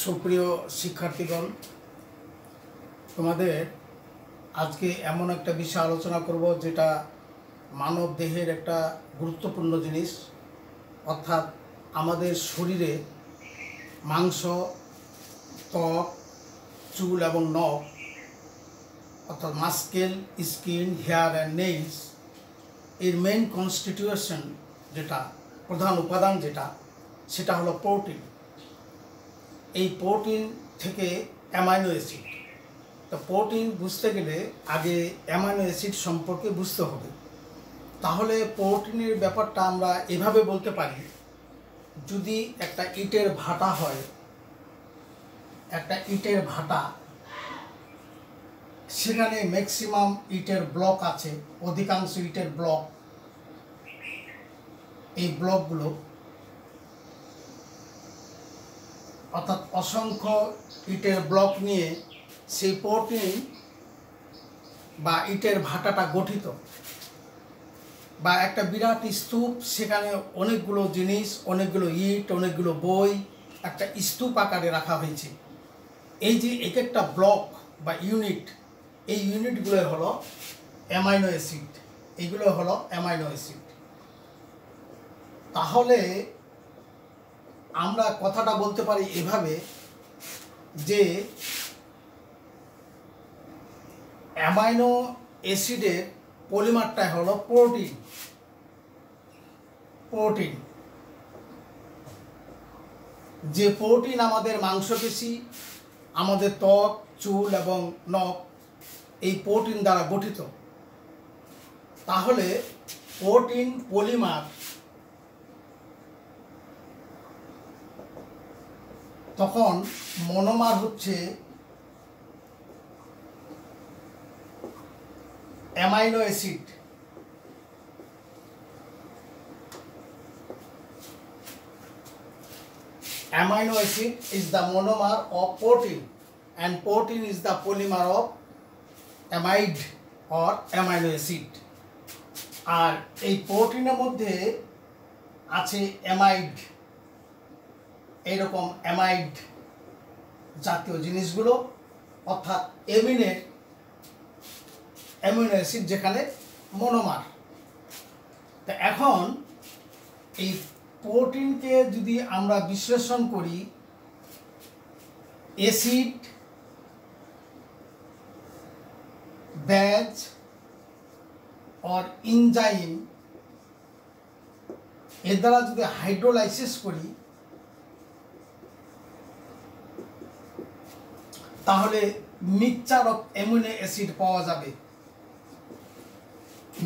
সুপ্রিয় শিক্ষার্থীগণ, তোমাদের আজকে এমন একটা বিষয় আলোচনা করব যেটা মানব দেহের একটা গুরুত্বপূর্ণ জিনিস, অর্থাৎ আমাদের শরীরে মাংস, ত্বক, চুল এবং নখ, অর্থাৎ muscle, skin, hair and nails এর মেইন কনস্টিটিউশন যেটা প্রধান উপাদান সেটা হলো প্রোটিন। এই প্রোটিন থেকে অ্যামাইনো অ্যাসিড। তো প্রোটিন বুঝতে গেলে আগে অ্যামাইনো অ্যাসিড সম্পর্কে বুঝতে হবে। তাহলে প্রোটিনের ব্যাপারটা আমরা এভাবে বলতে পারি, যদি একটা ইটের ভাটা হয়, একটা ইটের ভাটা, সেখানে ম্যাক্সিমাম ইটের ব্লক আছে, অধিকাংশ ইটের ব্লক, এই ব্লকগুলো অর্থাৎ অসংখ্য ইটের ব্লক নিয়ে সেই প্রোটিন বা ইটের ভাটাটা গঠিত, বা একটা বিরাট স্তূপ, সেখানে অনেকগুলো জিনিস, অনেকগুলো ইট, অনেকগুলো বই একটা স্তূপ আকারে রাখা হয়েছে। এই যে এক একটা ব্লক বা ইউনিট, এই ইউনিটগুলো হলো অ্যামাইনো অ্যাসিড, এইগুলো হলো অ্যামাইনো অ্যাসিড। তাহলে আমরা কথাটা বলতে পারি এভাবে যে অ্যামাইনো অ্যাসিডের পলিমারটাই হলো প্রোটিন। প্রোটিন, যে প্রোটিন আমাদের মাংসপেশি, আমাদের ত্বক, চুল এবং নখ এই প্রোটিন দ্বারা গঠিত। তাহলে প্রোটিন পলিমার তখন মনোমার হচ্ছে amino acid. Amino acid is the monomer of protein and protein is the polymer of amide or amino acid. আর এই প্রোটিনের মধ্যে আছে অ্যামাইড, এইরকম অ্যামাইড জাতীয় জিনিসগুলো, অর্থাৎ অ্যামিনো অ্যাসিড যেখানে মনোমার। তা এখন এই প্রোটিনকে যদি আমরা বিশ্লেষণ করি, অ্যাসিড, বেজ আর এনজাইম এর দ্বারা যদি হাইড্রোলাইসিস করি, তাহলে মিক্সচার অফ অ্যামিনো অ্যাসিড পাওয়া যাবে,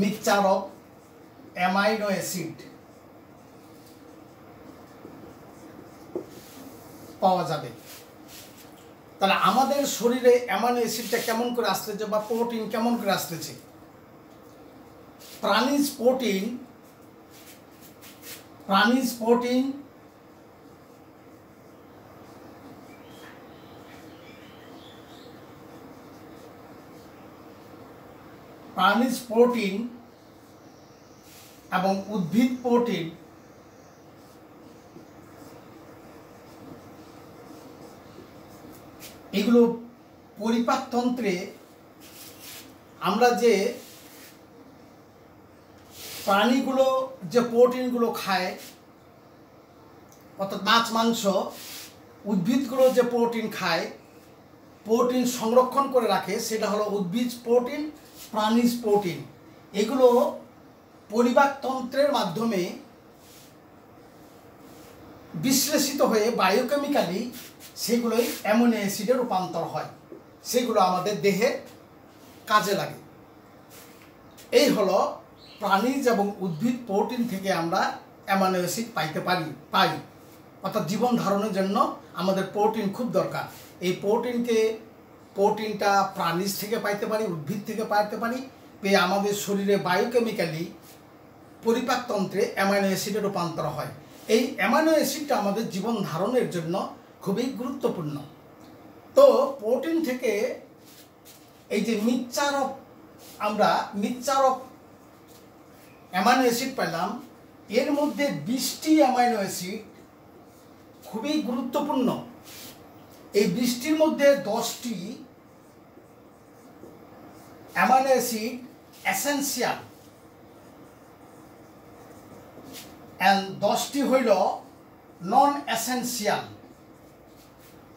মিক্সচার অফ অ্যামাইনো অ্যাসিড পাওয়া যাবে। তাহলে আমাদের শরীরে অ্যামাইনো অ্যাসিডটা কেমন করে আসতেছে বা প্রোটিন কেমন করে আসতেছে? প্রাণীজ প্রোটিন এবং উদ্ভিদ প্রোটিন এগুলো পরিপাকতন্ত্রে আমরা যে প্রাণীগুলো যে প্রোটিনগুলো খায়, অর্থাৎ মাছ, মাংস, উদ্ভিদগুলো যে প্রোটিন খায়, প্রোটিন সংরক্ষণ করে রাখে, সেটা হলো উদ্ভিদ প্রোটিন, প্রাণীজ প্রোটিন। এগুলো পরিপাকতন্ত্রের মাধ্যমে বিশ্লেষিত হয়ে বায়োকেমিক্যালি সেগুলোই অ্যামিনো অ্যাসিডে রূপান্তর হয়, সেগুলো আমাদের দেহে কাজে লাগে। এই হলো প্রাণীজ এবং উদ্ভিদ প্রোটিন থেকে আমরা অ্যামিনো অ্যাসিড পাই। অর্থাৎ জীবন ধারণের জন্য আমাদের প্রোটিন খুব দরকার। এই প্রোটিনটা প্রাণীজ থেকে পাইতে পারি, উদ্ভিদ থেকে পাইতে পারি, পেয়ে আমাদের শরীরে বায়োকেমিক্যালি পরিপাকতন্ত্রে অ্যামিনো অ্যাসিডে রূপান্তর হয়। এই অ্যামিনো অ্যাসিডটা আমাদের জীবন ধারণের জন্য খুবই গুরুত্বপূর্ণ। তো প্রোটিন থেকে এই যে মিক্সচার অফ অ্যামাইনো অ্যাসিড পেলাম, এর মধ্যে 20টি অ্যামাইনো অ্যাসিড খুবই গুরুত্বপূর্ণ। এই 20টির মধ্যে 10টি অ্যামাইনো অ্যাসিড এসেনশিয়াল এন্ড 10টি হইল নন এসেনশিয়াল।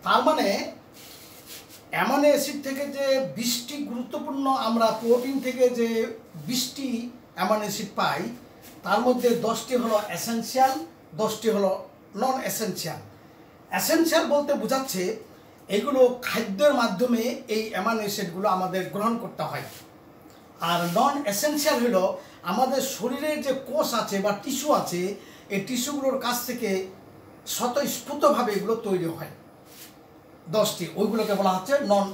তার মানে অ্যামাইনো অ্যাসিড থেকে যে 20টি গুরুত্বপূর্ণ, আমরা প্রোটিন থেকে যে 20টি অ্যামাইনো অ্যাসিড পাই, তার মধ্যে 10টি হলো এসেনশিয়াল, 10টি হলো নন এসেনশিয়াল। এসেনশিয়াল বলতে বোঝাচ্ছে এগুলো খাদ্যের মাধ্যমে এই অ্যামাইনো অ্যাসিডগুলো আমাদের গ্রহণ করতে হয়। আর নন এসেনশিয়াল হলো আমাদের শরীরে যে কোষ আছে বা টিস্যু আছে, এই টিস্যুগুলোর কাছ থেকে স্বতঃস্ফূর্তভাবে এগুলো তৈরি হয়। 10টি ওইগুলোকে বলা হচ্ছে নন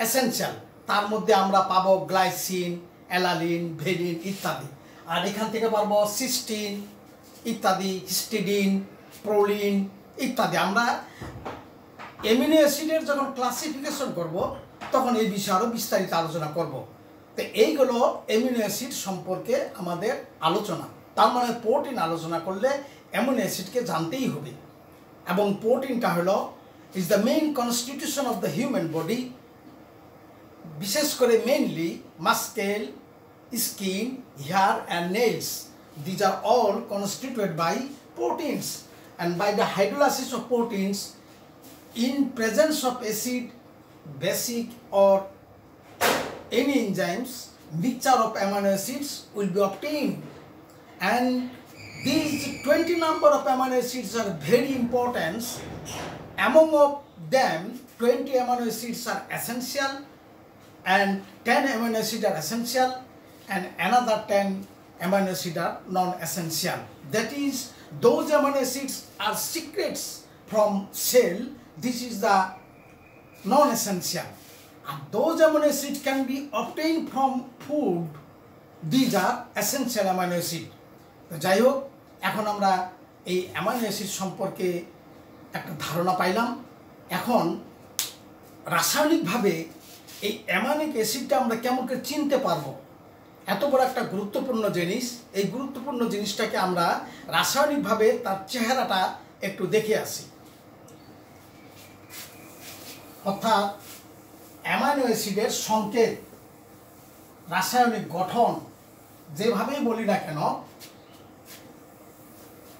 এসেনশিয়াল। তার মধ্যে আমরা পাবো গ্লাইসিন, অ্যালানিন, ভ্যালিন ইত্যাদি। আর এখান থেকে পাবো সিস্টিন ইত্যাদি, হিস্টিডিন, প্রোলিন ইত্যাদি। আমরা অ্যামিনো অ্যাসিডের যখন ক্লাসিফিকেশন করব তখন এই বিষয়ে আরও বিস্তারিত আলোচনা করব। তো এইগুলো অ্যামিনো অ্যাসিড সম্পর্কে আমাদের আলোচনা। তার মানে প্রোটিন আলোচনা করলে অ্যামিনো অ্যাসিডকে জানতেই হবে। এবং প্রোটিনটা হলো is the main constitution of the human body, বিশেষ করে mainly muscle, skin, hair and nails. These are all constituted by proteins, and by the hydrolysis of proteins in presence of acid, basic or any enzymes, mixture of amino acids will be obtained, and these 20 number of amino acids are very important. Among of them 20 amino acids are essential and 10 amino acids are essential and another 10 amino acids are non-essential. That is, those amino acids are secrets from cell. This is the non-essential. And those amino acids can be obtained from food. These are essential amino acids. তো যাই হোক, এখন আমরা এই amino acid সম্পর্কে একটা ধারণা পাইলাম। এখন রাসায়নিকভাবে এই অ্যামাইনিক অ্যাসিডটা আমরা কেমন করে চিনতে পারবো? এত বড় একটা গুরুত্বপূর্ণ জিনিস, এই গুরুত্বপূর্ণ জিনিসটাকে আমরা রাসায়নিকভাবে তার চেহারাটা একটু দেখে আসি। অর্থাৎ অ্যামাইনো অ্যাসিডের সংকেত, রাসায়নিক গঠন যেভাবেই বলি না কেন,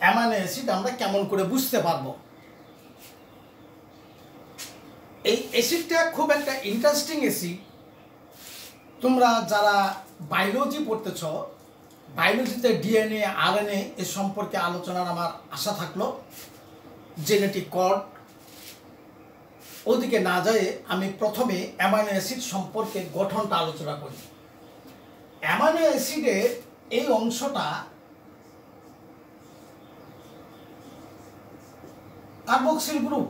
অ্যামাইনো অ্যাসিড আমরা কেমন করে বুঝতে পারবো? এই অ্যাসিডটা খুব একটা ইন্টারেস্টিং অ্যাসিড। তোমরা যারা বায়োলজি পড়তেছ, বায়োলজিতে ডিএনএ, আরএনএ এ সম্পর্কে আলোচনার আমার আশা থাকলো। জেনেটিক কোড ওদিকে না যায় আমি প্রথমে অ্যামাইনো অ্যাসিড সম্পর্কে গঠনটা আলোচনা করি। অ্যামাইনো অ্যাসিডের এই অংশটা কার্বক্সিল গ্রুপ।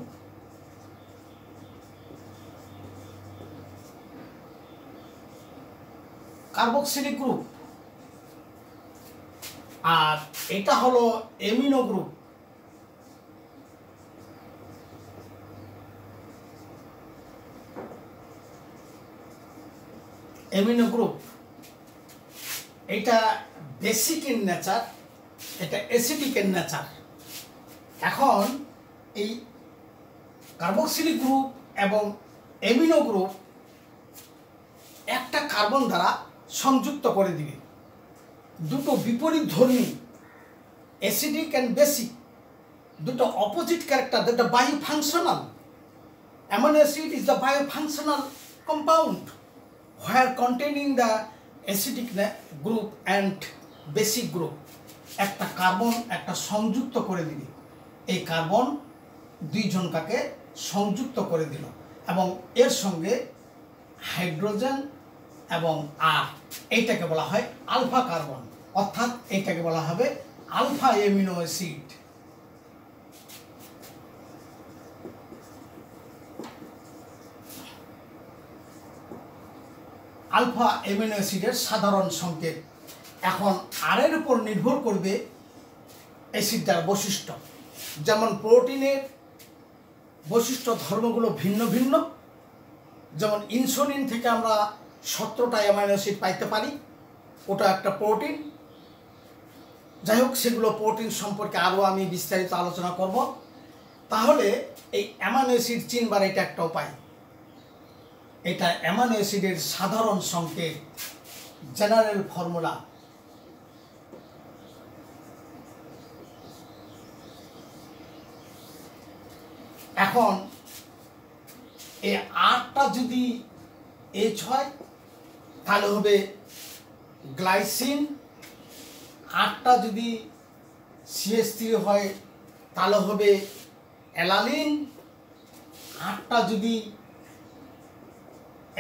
Carboxylic group. আর এটা হলো অ্যামিনো গ্রুপ। অ্যামিনো গ্রুপ এটা বেসিক ইন নেচার, এটা অ্যাসিডিক ইন নেচার। এখন এই কার্বক্সিলিক গ্রুপ এবং অ্যামিনো গ্রুপ একটা কার্বন দ্বারা সংযুক্ত করে দিবে। দুটো বিপরীত ধর্মী, অ্যাসিডিক অ্যান্ড বেসিক, দুটো অপোজিট ক্যারেক্টার, দুটো biofunctional. Amino acid is the biofunctional compound where containing the acidic group and basic group। একটা কার্বন একটা সংযুক্ত করে দিবে। এই কার্বন দুইজনকে সংযুক্ত করে দিল এবং এর সঙ্গে হাইড্রোজেন এবং আর, এইটাকে বলা হয় আলফা কার্বন, অর্থাৎ এইটাকে বলা হবে alpha amino acid. Alpha amino অ্যাসিডের সাধারণ সংকেত। এখন আর এর উপর নির্ভর করবে অ্যাসিডটার বৈশিষ্ট্য। যেমন প্রোটিনের বৈশিষ্ট্য ধর্মগুলো ভিন্ন ভিন্ন। যেমন ইনসুলিন থেকে আমরা 17টা অ্যামাইনো অ্যাসিড পাইতে পারি, ওটা একটা প্রোটিন। যাই হোক, সেগুলো প্রোটিন সম্পর্কে আরও আমি বিস্তারিত আলোচনা করব। তাহলে এই অ্যামাইনো অ্যাসিড চিনবার এটা একটা উপায়। এটা অ্যামাইনো অ্যাসিডের সাধারণ সংকেত, জেনারেল ফর্মুলা। এখন এই 8টা যদি H হয় তাহলে হবে গ্লাইসিন, 8টা যদি CH3 হয় তাহলে হবে অ্যালানিন, 8টা যদি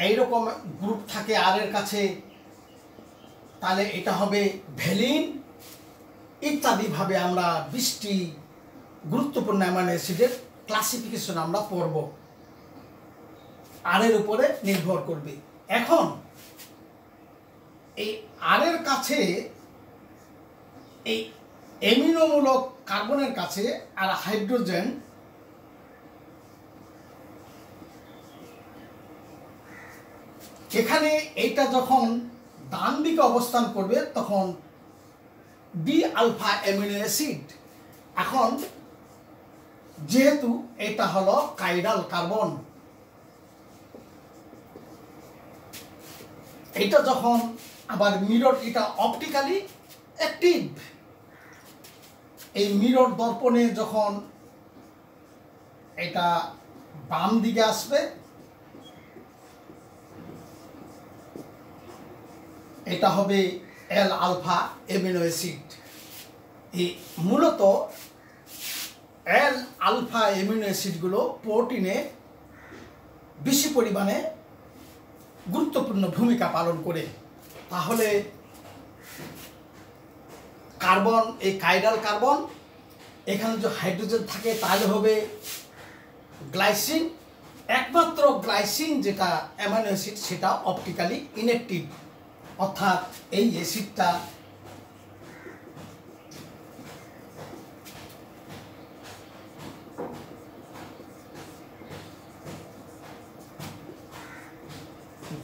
এইরকম গ্রুপ থাকে আর এর কাছে তাহলে এটা হবে ভ্যালিন। ইত্যাদিভাবে আমরা 20টি গুরুত্বপূর্ণ অ্যামাইনো অ্যাসিডের ক্লাসিফিকেশন আমরা পড়ব, আর এর উপরে নির্ভর করবে। এখন এই আর এর কাছে এই অ্যামিনোমূলক কার্বনের কাছে আর হাইড্রোজেন, এখানে এইটা যখন ডান দিকে অবস্থান করবে তখন ডি আলফা অ্যামিনো অ্যাসিড। এখন যেহেতু এটা হলো কাইরাল কার্বন, এটা যখন আবার মিরর, এটা অপটিক্যালি অ্যাক্টিভ। এই মিরর দর্পণে যখন এটা বাম দিকে আসবে, এটা হবে এল আলফা অ্যামিনো অ্যাসিড। এই মূলত এল আলফা অ্যামিনো অ্যাসিডগুলো প্রোটিনে বেশি পরিমাণে গুরুত্বপূর্ণ ভূমিকা পালন করে। তাহলে কার্বন, এই কাইরাল কার্বন, এখানে যে হাইড্রোজেন থাকে তাহলে হবে গ্লাইসিন। একমাত্র গ্লাইসিন যেটা অ্যামাইনো অ্যাসিড সেটা অপটিক্যালি ইনঅ্যাক্টিভ, অর্থাৎ এই অ্যাসিডটা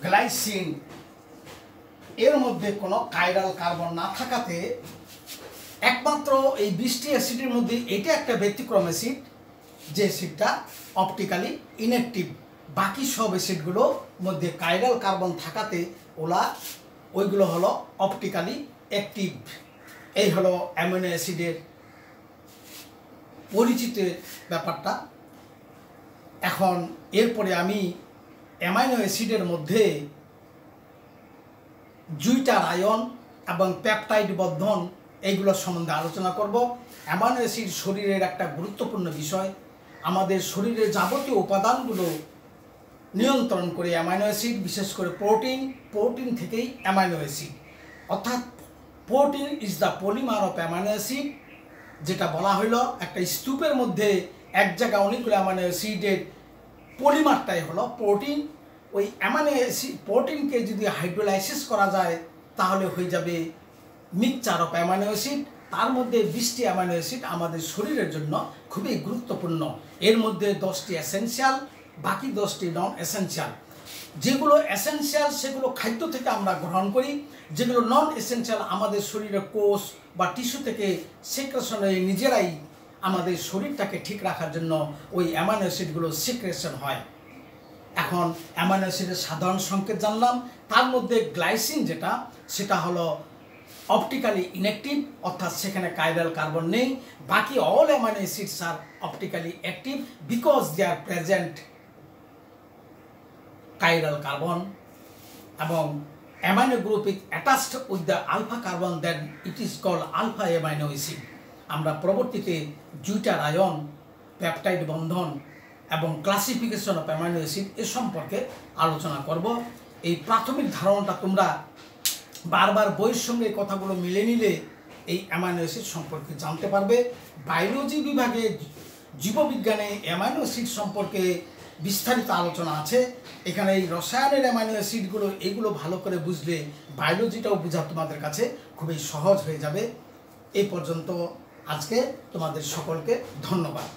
গ্লাইসিন এর মধ্যে কোনো কাইরাল কার্বন না থাকাতে একমাত্র এই 20টি অ্যাসিডের মধ্যে এটা একটা ব্যতিক্রম অ্যাসিড, যে অ্যাসিডটা অপটিক্যালি ইনঅ্যাক্টিভ। বাকি সব অ্যাসিডগুলোর মধ্যে কাইরাল কার্বন থাকাতে ওইগুলো হলো অপটিক্যালি অ্যাক্টিভ। এই হলো অ্যামিনো অ্যাসিডের পরিচিত ব্যাপারটা। এখন এরপরে আমি অ্যামাইনো অ্যাসিডের মধ্যে জুইটার আয়ন এবং পেপটাইড বন্ধন এইগুলো সম্বন্ধে আলোচনা করব। অ্যামাইনো অ্যাসিড শরীরের একটা গুরুত্বপূর্ণ বিষয়। আমাদের শরীরের যাবতীয় উপাদানগুলো নিয়ন্ত্রণ করে অ্যামাইনো অ্যাসিড, বিশেষ করে প্রোটিন থেকেই অ্যামাইনো অ্যাসিড, অর্থাৎ protein is the polymer of amino acid. যেটা বলা হলো একটা স্তূপের মধ্যে এক জায়গায় অনেকগুলো অ্যামাইনো অ্যাসিডের পলিমারটাই হলো প্রোটিন। ওই অ্যামাইনো অ্যাসিড প্রোটিনকে যদি হাইড্রোলাইসিস করা যায় তাহলে হয়ে যাবে মিক্সচার অফ অ্যামাইনো অ্যাসিড। তার মধ্যে 20টি অ্যামাইনো অ্যাসিড আমাদের শরীরের জন্য খুবই গুরুত্বপূর্ণ। এর মধ্যে 10টি এসেনশিয়াল, বাকি 10টি নন এসেনশিয়াল। যেগুলো এসেনশিয়াল সেগুলো খাদ্য থেকে আমরা গ্রহণ করি, যেগুলো নন এসেনশিয়াল আমাদের শরীরের কোষ বা টিস্যু থেকে সিক্রেশন হয়ে নিজেরাই আমাদের শরীরটাকে ঠিক রাখার জন্য ওই অ্যামাইনো অ্যাসিডগুলো সিক্রেশন হয়। এখন অ্যামাইনো অ্যাসিডের সাধারণ সংকেত জানলাম। তার মধ্যে গ্লাইসিন যেটা, সেটা হলো অপটিক্যালি ইনঅ্যাক্টিভ, অর্থাৎ সেখানে কাইরাল কার্বন নেই। বাকি অল অ্যামাইনো অ্যাসিডস আর optically active because they are present chiral carbon এবং amino group is attached with the alpha carbon, then it is called alpha amino acid. আমরা পরবর্তীতে জুইটার আয়ন, পেপটাইড বন্ধন এবং classification of amino acid এ সম্পর্কে আলোচনা করব। এই প্রাথমিক ধারণাটা তোমরা বারবার বইয়ের সঙ্গে কথাগুলো মিলে নিলে এই অ্যামাইনো অ্যাসিড সম্পর্কে জানতে পারবে। বায়োলজি বিভাগে জীববিজ্ঞানে অ্যামাইনো অ্যাসিড সম্পর্কে বিস্তারিত আলোচনা আছে। এখানে এই রসায়নের অ্যামাইনো অ্যাসিডগুলো এগুলো ভালো করে বুঝলে বায়োলজিটাও বোঝা তোমাদের কাছে খুবই সহজ হয়ে যাবে। এই পর্যন্ত আজকে তোমাদের সকলকে ধন্যবাদ।